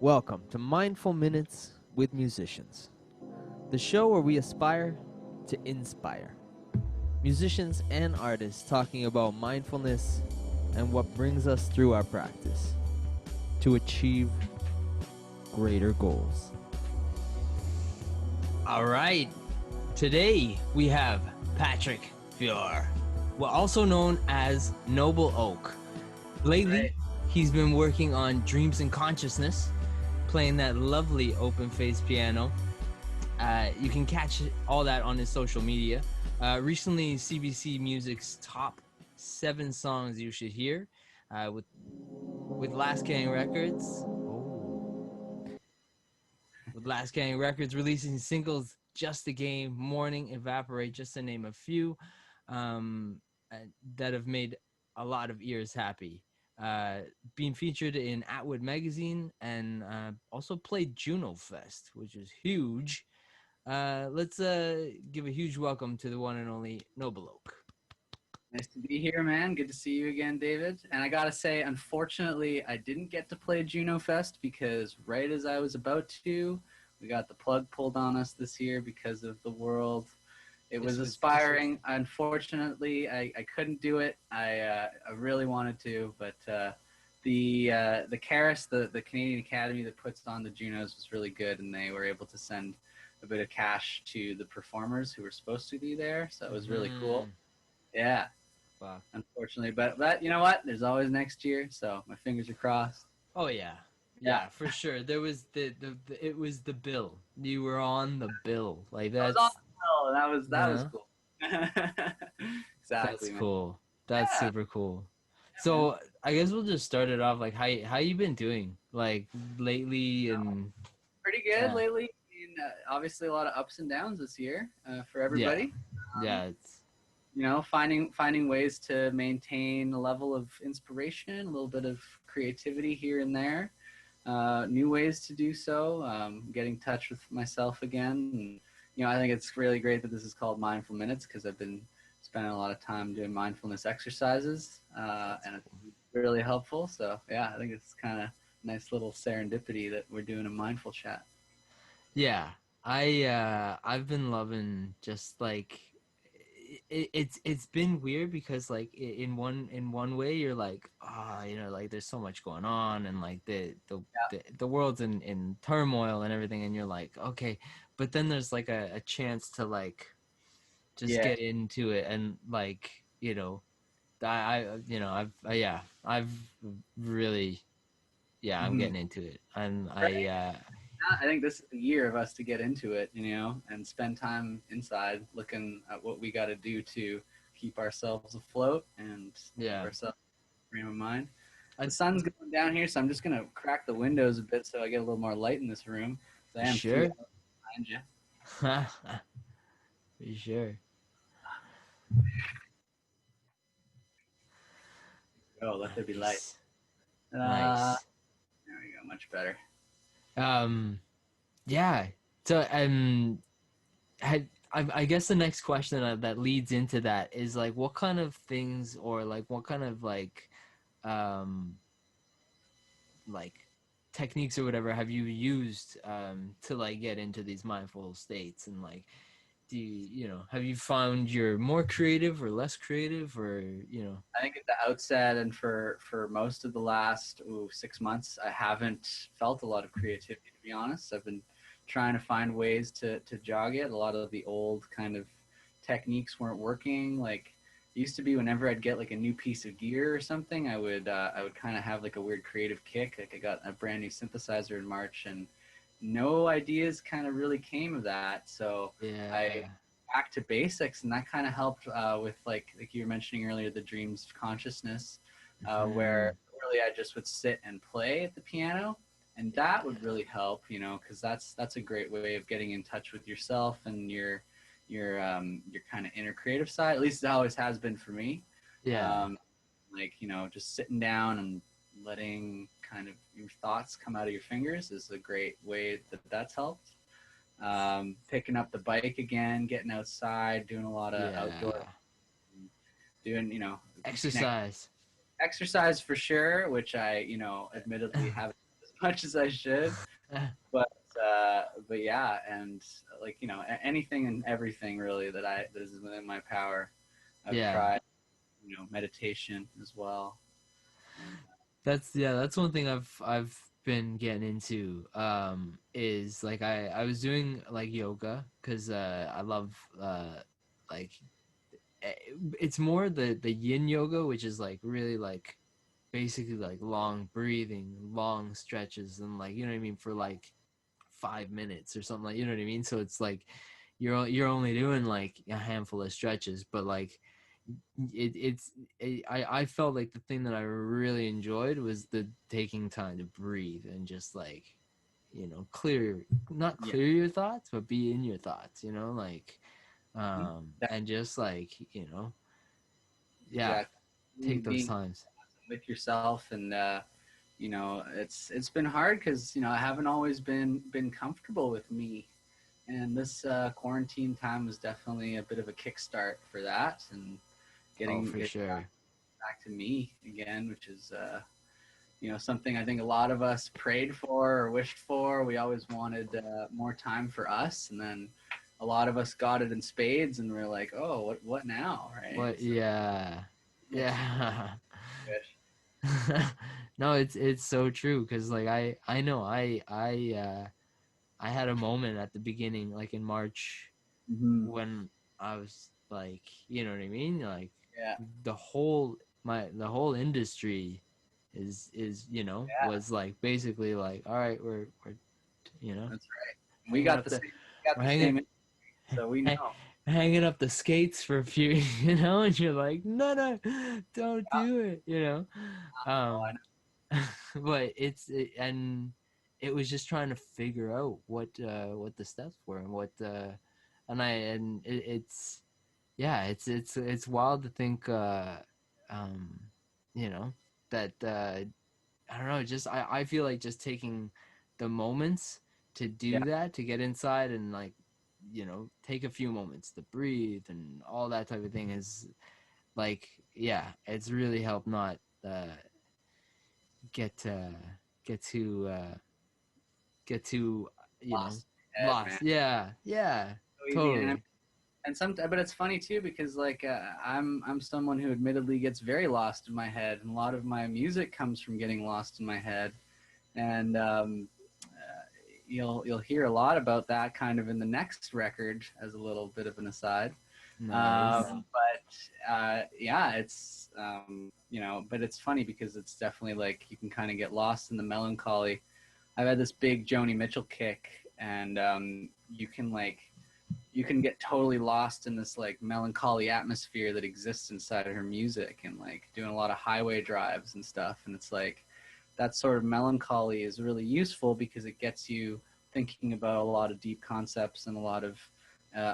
Welcome to Mindful Minutes with Musicians, the show where we aspire to inspire musicians and artists talking about mindfulness and what brings us through our practice to achieve greater goals. All right, today we have Patrick Fiore, well, also known as Noble Oak. Lately, he's been working on Dreams and Consciousness, playing that lovely open-faced piano. You can catch all that on his social media. Recently, CBC Music's top 7 songs you should hear with Last Gang Records. With Last Gang Records releasing singles Just a Game, Morning, Evaporate, just to name a few, that have made a lot of ears happy. Being featured in Atwood Magazine and also played Juno Fest, which is huge. Let's give a huge welcome to the one and only Noble Oak. Nice to be here, man. Good to see you again, David. And I gotta say, unfortunately, I didn't get to play Juno Fest because right as I was about to, we got the plug pulled on us this year because of the world. It was aspiring. Unfortunately, I couldn't do it. I really wanted to, but the CARAS, the Canadian Academy that puts on the Junos, was really good, and they were able to send a bit of cash to the performers who were supposed to be there. So it was really cool. Yeah. Wow. Unfortunately, but you know what? There's always next year, so my fingers are crossed. Oh yeah, for sure. There was it was the bill. You were on the bill, like that's. I was on the bill. That was cool. That's Exactly. cool. That's super cool. So I guess we'll just start it off. Like, how you been doing? Like lately and. Pretty good lately. I mean, obviously a lot of ups and downs this year for everybody. Yeah, it's. You know, finding ways to maintain a level of inspiration, a little bit of creativity here and there, new ways to do so, getting in touch with myself again. And, you know, I think it's really great that this is called Mindful Minutes because I've been spending a lot of time doing mindfulness exercises, and it's really helpful. So, yeah, I think it's kind of nice little serendipity that we're doing a mindful chat. Yeah, I've been loving just like. It's been weird because like in one way you're like you know, like there's so much going on and like the world's in turmoil and everything, and you're like, okay, but then there's like a chance to like just get into it, and like, you know, I you know, I've really I'm getting into it, and I think this is the year of us to get into it, you know, and spend time inside looking at what we got to do to keep ourselves afloat and keep ourselves frame of mind. The sun's going down here, so I'm just going to crack the windows a bit so I get a little more light in this room. I am sure. Behind you. For sure. Oh, let there be light. Nice. There we go. Much better. Yeah. So, I guess the next question that leads into that is like, what kind of things, or like, what kind of like techniques or whatever have you used to like get into these mindful states, and like, you know, have you found you're more creative or less creative, or, you know? I think at the outset and for most of the last 6 months, I haven't felt a lot of creativity, to be honest. I've been trying to find ways to jog it. A lot of the old kind of techniques weren't working. Like, it used to be whenever I'd get like a new piece of gear or something, I would kind of have like a weird creative kick. Like, I got a brand new synthesizer in March, and no ideas kind of really came of that. So I back to basics, and that kind of helped with like you were mentioning earlier, the dreams of consciousness, where really I just would sit and play at the piano, and that would really help, you know, because that's a great way of getting in touch with yourself and your kind of inner creative side. At least it always has been for me. Like, you know, just sitting down and letting kind of your thoughts come out of your fingers is a great way that's helped. Picking up the bike again, getting outside, doing a lot of outdoor, doing, you know, exercise for sure, which I, you know, admittedly haven't done as much as I should. But yeah, and like anything and everything really that is within my power. I've Yeah. tried, meditation as well. And That's one thing I've been getting into is like I was doing like yoga because I love like eh, it's more the yin yoga, which is like really like basically like long breathing, long stretches, and like you know what I mean for like 5 minutes or something, like you know what I mean. So it's like you're only doing like a handful of stretches, but like I felt like the thing that I really enjoyed was the taking time to breathe and just like clear, not yeah, clear your thoughts, but be in your thoughts, like that, and just like yeah, exactly. take those Being times. with yourself, and it's been hard because I haven't always been comfortable with me, and this quarantine time was definitely a bit of a kickstart for that, and Oh, getting for it sure. back to me again, which is something I think a lot of us prayed for or wished for. We always wanted more time for us, and then a lot of us got it in spades, and we're like, oh, what now, right? What? So Yeah, much yeah. wish. No, it's so true because like I know I had a moment at the beginning, like in March, Mm-hmm. when I was like, you know what I mean? Like Yeah, the whole the whole industry is yeah, was like basically like, all right, we're that's right. hanging up the We got we're the hanging same, so we ha- know. hanging up the skates for a few, and you're like, no, don't Yeah, do it, oh, I um, but and it was just trying to figure out what the steps were and it's yeah, it's wild to think um you know that I don't know, just I feel like just taking the moments to yeah, do that, to get inside and like take a few moments to breathe and all that type of thing is like, yeah, it's really helped not get get too get too lost in head, man. lost. Yeah, So easy, totally. and but it's funny too because like I'm someone who admittedly gets very lost in my head, and a lot of my music comes from getting lost in my head, and you'll hear a lot about that kind of in the next record as a little bit of an aside. Nice. But yeah, it's but it's funny because it's definitely like you can kind of get lost in the melancholy. I've had this big Joni Mitchell kick, and you can get totally lost in this like melancholy atmosphere that exists inside of her music, and like doing a lot of highway drives and stuff, and it's like that sort of melancholy is really useful because it gets you thinking about a lot of deep concepts and a lot of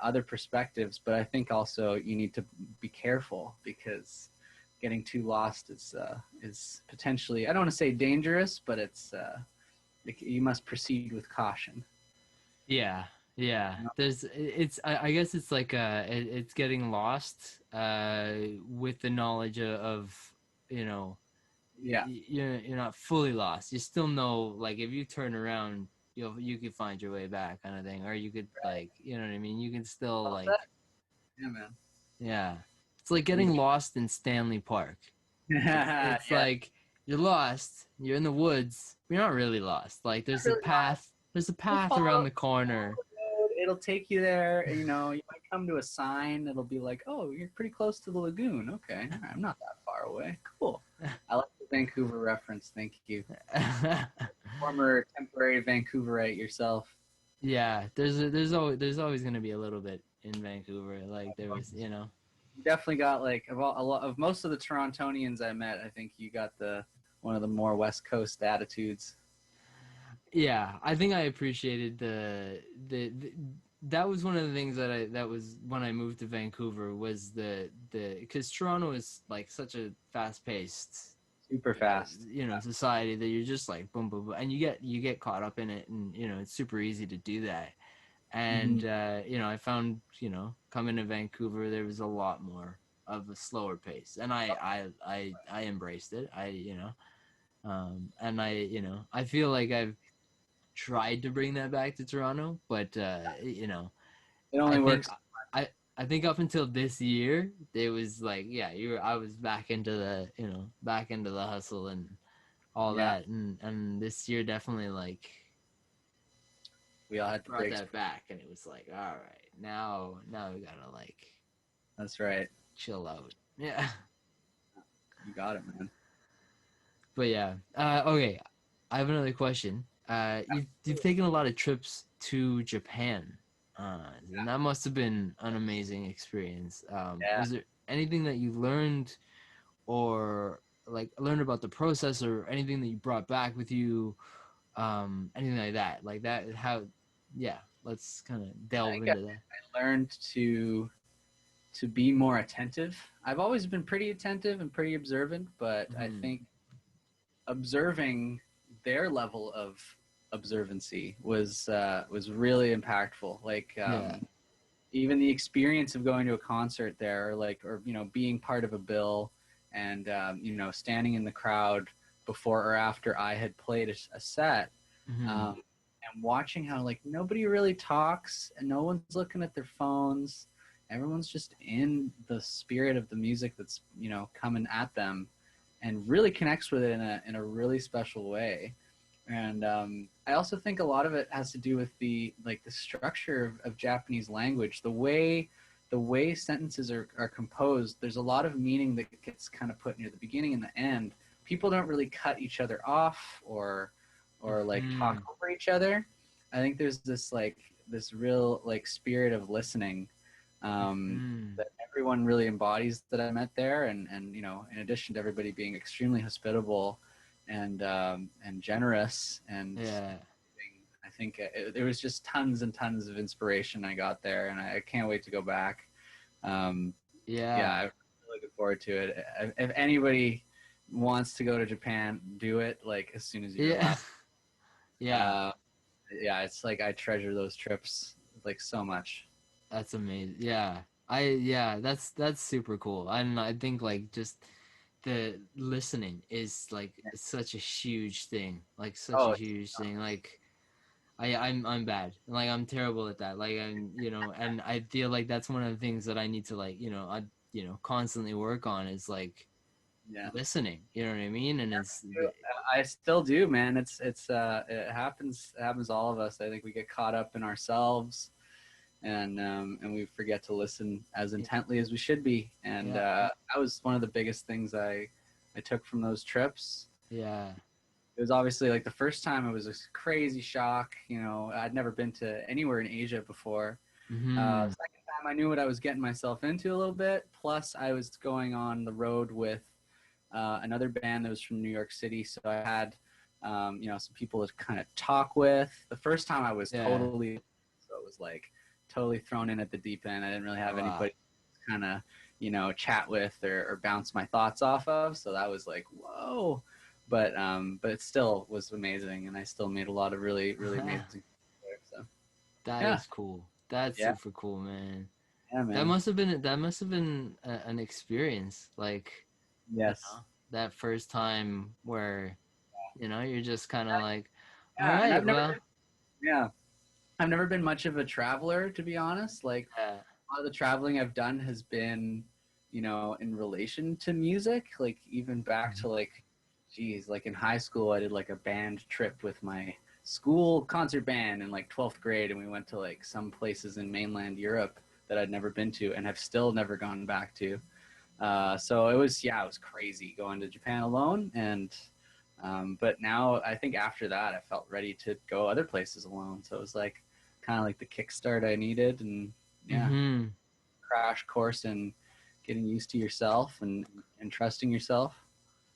other perspectives. But I think also you need to be careful because getting too lost is potentially, I don't want to say dangerous, but it's you must proceed with caution. Yeah, yeah. You know? It's I guess it's like it's getting lost with the knowledge of you know Yeah, you're not fully lost. You still know, like, if you turn around, you could find your way back, kind of thing, or you could like you know what I mean. You can still well like said. Yeah, man. yeah. It's like You getting lost in Stanley Park. It's yeah, like you're lost. You're in the woods. You're not really lost. Like not really lost. There's a Just path around follow the corner. the road. It'll take you there. You might come to a sign. It'll be like, oh, you're pretty close to the lagoon. Okay, all right, I'm not that far away. Cool. I like the Vancouver reference. Thank you. Former temporary Vancouverite yourself. Yeah, there's always gonna be a little bit in Vancouver. Like there was, You definitely got like of a lot of most of the Torontonians I met. I think you got the one of the more West Coast attitudes. Yeah, I think I appreciated the that was one of the things that was when I moved to Vancouver was the because Toronto is like such a fast paced Super fast. society that you're just like boom boom boom and you get caught up in it, and it's super easy to do that. Mm-hmm. And I found coming to Vancouver there was a lot more of a slower pace, and I embraced it. And I feel like I've tried to bring that back to Toronto, but It I only think works. I I think up until this year, it was like, yeah, I was back into the hustle and all Yeah, that, and this year definitely like we all had the brought breaks. that back, and it was like, all right, now we gotta like That's right. chill out. Yeah. You got it, man. But yeah, okay. I have another question. You've taken a lot of trips to Japan, and that must have been an amazing experience. Yeah. Was there anything that you learned, or like learned about the process, or anything that you brought back with you, anything like that? Like that, how? Yeah, let's kind of I delve think into that. I learned to be more attentive. I've always been pretty attentive and pretty observant, but I Hmm. think observing their level of observancy was really impactful. Like Yeah. even the experience of going to a concert there, or being part of a bill, and standing in the crowd before or after I had played a set, Hmm. um, and watching how like nobody really talks and no one's looking at their phones. Everyone's just in the spirit of the music that's coming at them, and really connects with it in a really special way. And I also think a lot of it has to do with the structure of Japanese language, the way sentences are composed. There's a lot of meaning that gets kind of put near the beginning and the end. People don't really cut each other off or like talk Hmm. over each other. I think there's this real like spirit of listening, Hmm. that everyone really embodies that I met there, and in addition to everybody being extremely hospitable and generous, and Yeah. I think there was just tons and tons of inspiration I got there, and I can't wait to go back. Um, yeah, Yeah. I'm really looking forward to it. If anybody wants to go to Japan, do it like as soon as you're Yeah. allowed. Yeah. Uh, yeah, it's like I treasure those trips like so much. That's amazing. Yeah. That's super cool. And I think like just the listening is like such a huge thing. Like such a Oh, huge thing. Like I'm bad. Like I'm terrible at that. Like and I feel like that's one of the things that I need to like, constantly work on is like yeah. listening. You know what I mean? And I still do, man. It happens to all of us. I think we get caught up in ourselves, and we forget to listen as intently as we should be. And yeah. that was one of the biggest things I took from those trips. Yeah. It was obviously like the first time it was a crazy shock. I'd never been to anywhere in Asia before. Mhm. Second time, I knew what I was getting myself into a little bit. Plus, I was going on the road with another band that was from New York City, so I had some people to kind of talk with. The first time I was Yeah. totally, so it was like totally thrown in at the deep end. I didn't really have Wow. anybody to kind of chat with or bounce my thoughts off of. So that was like whoa, but it still was amazing, and I still made a lot of really really amazing. There, so That yeah, is cool. That's yeah, super cool, man. yeah, That man. must have been an experience, like Yes. that first time where you're just kind of like, all Yeah, and right, well, yeah, I've never been much of a traveler, to be honest. Like yeah, a lot of the traveling I've done has been, in relation to music. Like even back to geez, like in high school, I did like a band trip with my school concert band in like 12th grade, and we went to like some places in mainland Europe that I'd never been to and have still never gone back to. So it was crazy going to Japan alone, and but now I think after that I felt ready to go other places alone. So it was like kind of like the kickstart I needed, and yeah, mm-hmm. crash course in getting used to yourself and trusting yourself.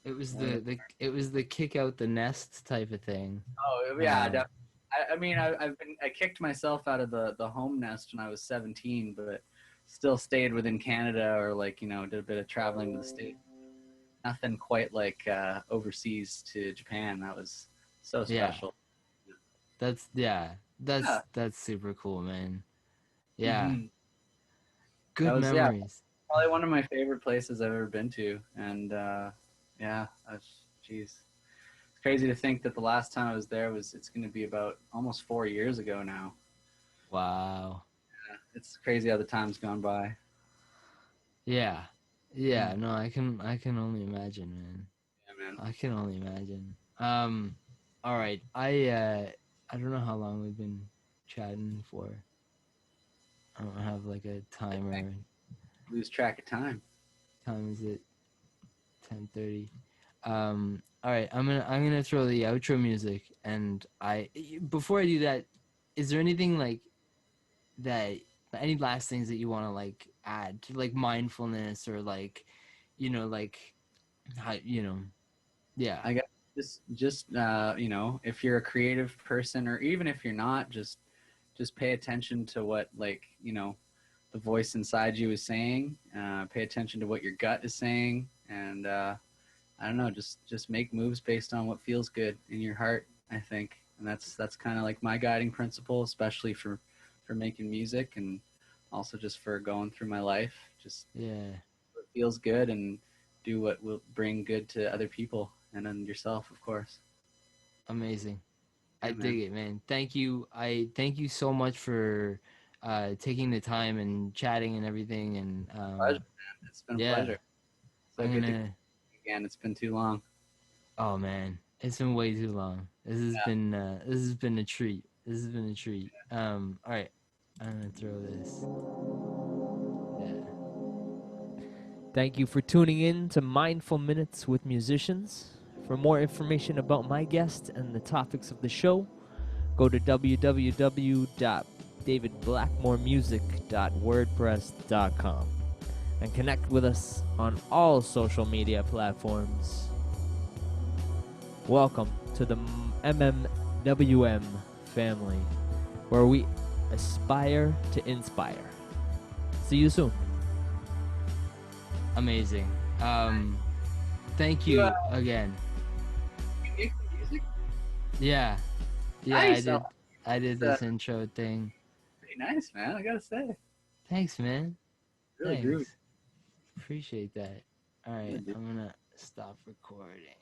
It was the kick out the nest type of thing. Oh yeah, Um, I mean, I kicked myself out of the home nest when I was 17, but still stayed within Canada, or like did a bit of traveling to the States. Nothing quite like overseas to Japan. That was so yeah, special. yeah, Yeah. that's super cool, man. Yeah, Hmm. That good was memories. probably one of my favorite places I've ever been to, and yeah, that's jeez. crazy to think that the last time I was there it's going to be about almost 4 years ago now. Wow. It's crazy how the time's gone by. Yeah. Yeah, no, I can only imagine, man. Yeah, man. I can only imagine. All right. I don't know how long we've been chatting for. I don't have like a timer. Lose track of time. Time is it 10:30? All right, I'm gonna throw the outro music, and I before I do that, is there anything like that, any last things that you want to like add to like mindfulness or like, like how, yeah, I guess just if you're a creative person or even if you're not, just pay attention to what, like, the voice inside you is saying. Pay attention to what your gut is saying, and I don't know, just make moves based on what feels good in your heart, I think. And that's kind of like my guiding principle, especially for making music, and also just for going through my life. Just yeah, what feels good and do what will bring good to other people and then yourself, of course. amazing. I Yeah, dig man. it, man. Thank you. I thank you so much for taking the time and chatting and everything. And Pleasure, man. It's been a yeah, pleasure. So I'm good to gonna. again. It's been too long. Oh man, it's been way too long. This has been a treat. This has been a treat. All right, I'm gonna throw this. Yeah. Thank you for tuning in to Mindful Minutes with Musicians. For more information about my guest and the topics of the show, go to www.davidblackmoremusic.wordpress.com and connect with us on all social media platforms. Welcome to the MMWM family, where we aspire to inspire. See you soon. Amazing. Thank You you again. you make the music? Yeah, yeah, I Nice. Oh, did. I did that's this intro thing. pretty nice, man. I gotta say, Thanks, man. really groovy. Thanks. Appreciate that. All Yeah, right, dude. I'm gonna stop recording.